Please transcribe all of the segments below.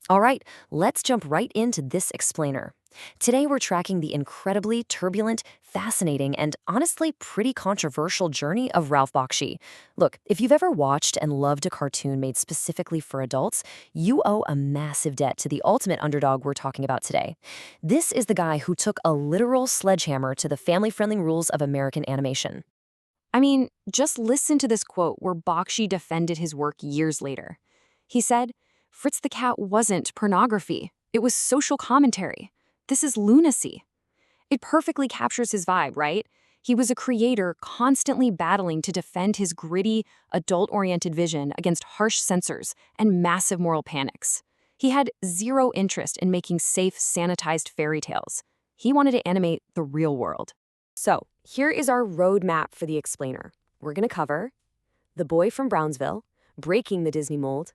All right, let's jump right into this explainer. Today we're tracking the incredibly turbulent, fascinating, and honestly pretty controversial journey of Ralph Bakshi. Look, if you've ever watched and loved a cartoon made specifically for adults, you owe a massive debt to the ultimate underdog we're talking about today. This is the guy who took a literal sledgehammer to the family-friendly rules of American animation. I mean, just listen to this quote where Bakshi defended his work years later. He said, Fritz the Cat wasn't pornography. It was social commentary. This is lunacy. It perfectly captures his vibe, right? He was a creator constantly battling to defend his gritty, adult-oriented vision against harsh censors and massive moral panics. He had zero interest in making safe, sanitized fairy tales. He wanted to animate the real world. So, here is our roadmap for the explainer. We're going to cover The Boy from Brownsville, Breaking the Disney Mold,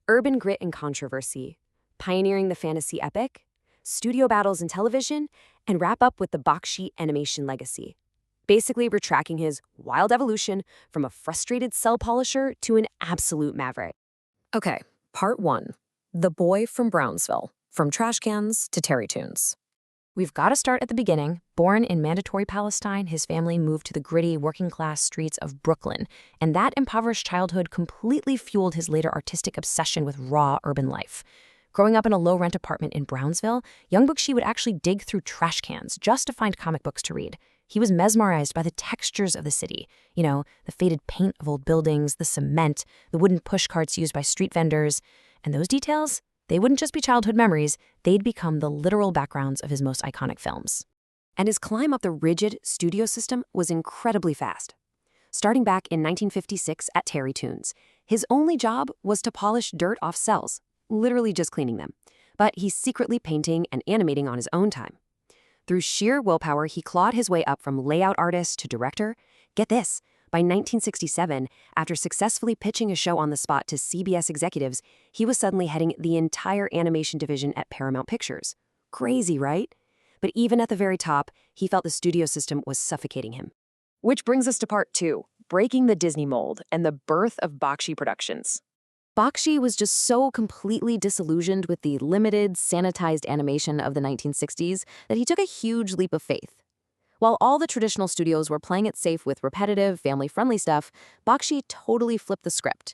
Urban Grit and Controversy, Pioneering the Fantasy Epic, Studio Battles in Television, and wrap up with the Bakshi animation legacy. Basically, we're tracking his wild evolution from a frustrated cell polisher to an absolute maverick. Okay, part one. The Boy from Brownsville, from trash cans to Terrytoons. We've got to start at the beginning. Born in Mandatory Palestine, his family moved to the gritty, working-class streets of Brooklyn, and that impoverished childhood completely fueled his later artistic obsession with raw urban life. Growing up in a low-rent apartment in Brownsville, young Bakshi would actually dig through trash cans just to find comic books to read. He was mesmerized by the textures of the city. You know, the faded paint of old buildings, the cement, the wooden pushcarts used by street vendors. And those details, they wouldn't just be childhood memories, they'd become the literal backgrounds of his most iconic films. And his climb up the rigid studio system was incredibly fast. Starting back in 1956 at Terrytoons, his only job was to polish dirt off cells, literally just cleaning them. But he's secretly painting and animating on his own time. Through sheer willpower, he clawed his way up from layout artist to director. Get this, by 1967, after successfully pitching a show on the spot to CBS executives, he was suddenly heading the entire animation division at Paramount Pictures. Crazy, right? But even at the very top, he felt the studio system was suffocating him. Which brings us to part two, breaking the Disney mold and the birth of Bakshi Productions. Bakshi was just so completely disillusioned with the limited, sanitized animation of the 1960s that he took a huge leap of faith. While all the traditional studios were playing it safe with repetitive, family-friendly stuff, Bakshi totally flipped the script.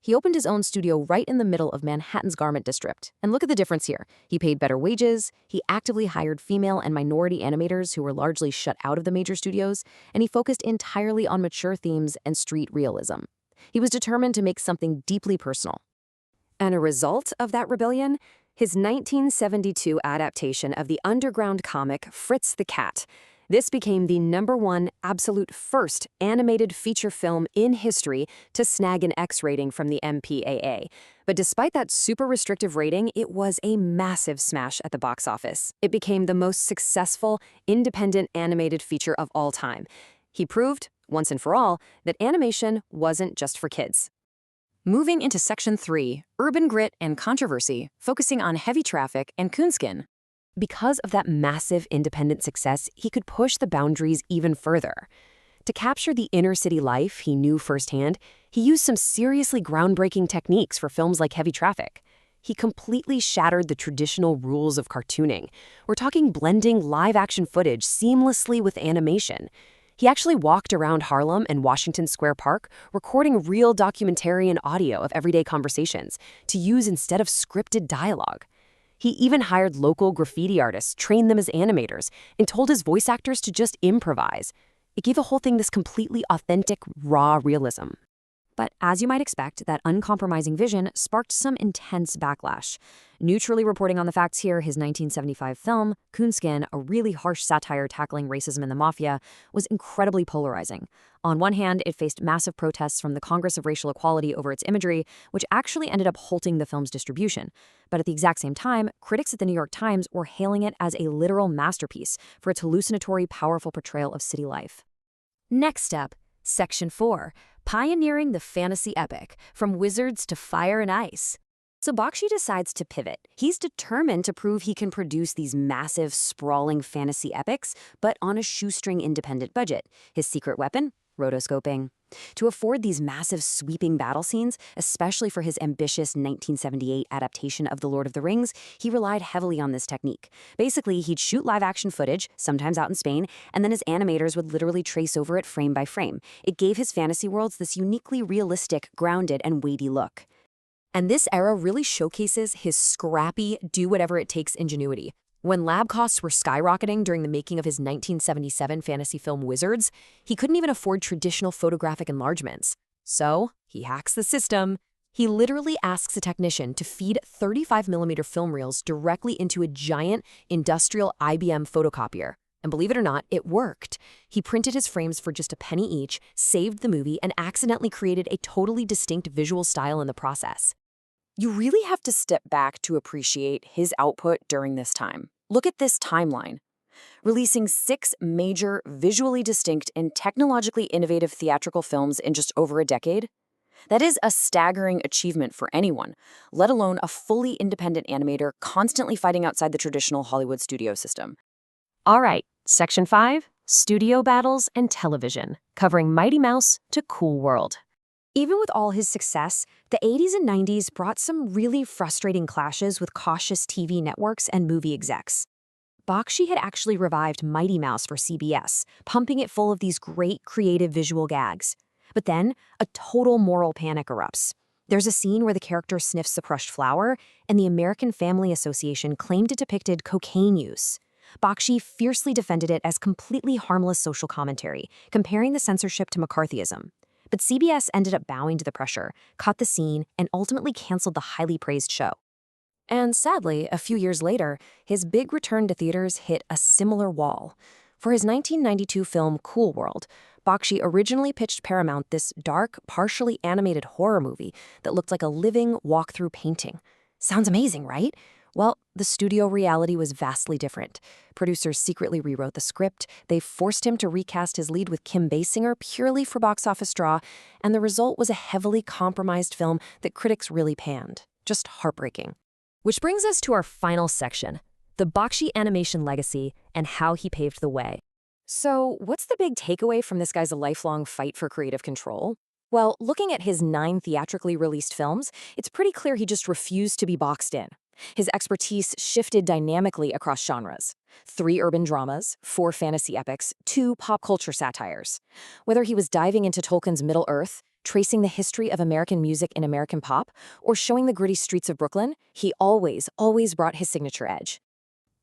He opened his own studio right in the middle of Manhattan's Garment District. And look at the difference here. He paid better wages, he actively hired female and minority animators who were largely shut out of the major studios, and he focused entirely on mature themes and street realism. He was determined to make something deeply personal. And a result of that rebellion? His 1972 adaptation of the underground comic Fritz the Cat. This became the #1 absolute first animated feature film in history to snag an X rating from the MPAA. But despite that super restrictive rating, it was a massive smash at the box office. It became the most successful independent animated feature of all time. He proved, once and for all, that animation wasn't just for kids. Moving into Section 3, Urban Grit and Controversy, focusing on heavy traffic and coonskin. Because of that massive independent success, he could push the boundaries even further. To capture the inner city life he knew firsthand, he used some seriously groundbreaking techniques for films like Heavy Traffic. He completely shattered the traditional rules of cartooning. We're talking blending live-action footage seamlessly with animation. He actually walked around Harlem and Washington Square Park, recording real documentarian audio of everyday conversations to use instead of scripted dialogue. He even hired local graffiti artists, trained them as animators, and told his voice actors to just improvise. It gave the whole thing this completely authentic, raw realism. But as you might expect, that uncompromising vision sparked some intense backlash. Neutrally reporting on the facts here, his 1975 film, Coonskin, a really harsh satire tackling racism in the mafia, was incredibly polarizing. On one hand, it faced massive protests from the Congress of Racial Equality over its imagery, which actually ended up halting the film's distribution. But at the exact same time, critics at the New York Times were hailing it as a literal masterpiece for its hallucinatory, powerful portrayal of city life. Next up, Section 4. Pioneering the fantasy epic, from wizards to fire and ice. So Bakshi decides to pivot. He's determined to prove he can produce these massive, sprawling fantasy epics, but on a shoestring independent budget. His secret weapon? rotoscoping. To afford these massive sweeping battle scenes, especially for his ambitious 1978 adaptation of The Lord of the Rings, he relied heavily on this technique. Basically, he'd shoot live-action footage, sometimes out in Spain, and then his animators would literally trace over it frame by frame. It gave his fantasy worlds this uniquely realistic, grounded, and weighty look. And this era really showcases his scrappy, do-whatever-it-takes ingenuity. When lab costs were skyrocketing during the making of his 1977 fantasy film Wizards, he couldn't even afford traditional photographic enlargements. So, he hacks the system. He literally asks a technician to feed 35mm film reels directly into a giant industrial IBM photocopier. And believe it or not, it worked. He printed his frames for just a penny each, saved the movie, and accidentally created a totally distinct visual style in the process. You really have to step back to appreciate his output during this time. Look at this timeline. Releasing 6 major, visually distinct, and technologically innovative theatrical films in just over a decade? That is a staggering achievement for anyone, let alone a fully independent animator constantly fighting outside the traditional Hollywood studio system. All right, Section 5, Studio Battles and Television, covering Mighty Mouse to Cool World. Even with all his success, the 80s and 90s brought some really frustrating clashes with cautious TV networks and movie execs. Bakshi had actually revived Mighty Mouse for CBS, pumping it full of these great creative visual gags. But then, a total moral panic erupts. There's a scene where the character sniffs a crushed flower, and the American Family Association claimed it depicted cocaine use. Bakshi fiercely defended it as completely harmless social commentary, comparing the censorship to McCarthyism. But CBS ended up bowing to the pressure, cut the scene, and ultimately canceled the highly praised show. And sadly, a few years later, his big return to theaters hit a similar wall. For his 1992 film Cool World, Bakshi originally pitched Paramount this dark, partially animated horror movie that looked like a living, walk-through painting. Sounds amazing, right? Well, the studio reality was vastly different. Producers secretly rewrote the script, they forced him to recast his lead with Kim Basinger purely for box office draw, and the result was a heavily compromised film that critics really panned. Just heartbreaking. Which brings us to our final section, the Bakshi animation legacy and how he paved the way. So, what's the big takeaway from this guy's lifelong fight for creative control? Well, looking at his 9 theatrically released films, it's pretty clear he just refused to be boxed in. His expertise shifted dynamically across genres. 3 urban dramas, 4 fantasy epics, 2 pop culture satires. Whether he was diving into Tolkien's Middle-earth, tracing the history of American music in American pop, or showing the gritty streets of Brooklyn, he always brought his signature edge.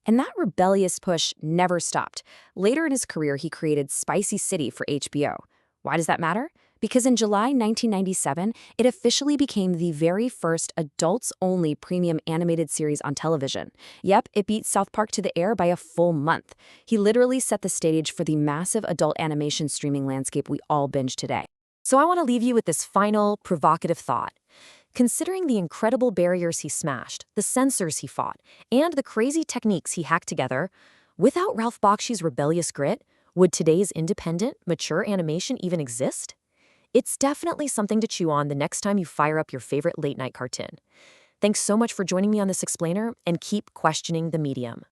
And that rebellious push never stopped. Later in his career, he created Spicy City for HBO. Why does that matter? Because in July 1997, it officially became the very first adults-only premium animated series on television. Yep, it beat South Park to the air by a full month. He literally set the stage for the massive adult animation streaming landscape we all binge today. So I want to leave you with this final, provocative thought. Considering the incredible barriers he smashed, the censors he fought, and the crazy techniques he hacked together, without Ralph Bakshi's rebellious grit, would today's independent, mature animation even exist? It's definitely something to chew on the next time you fire up your favorite late-night cartoon. Thanks so much for joining me on this explainer, and keep questioning the medium.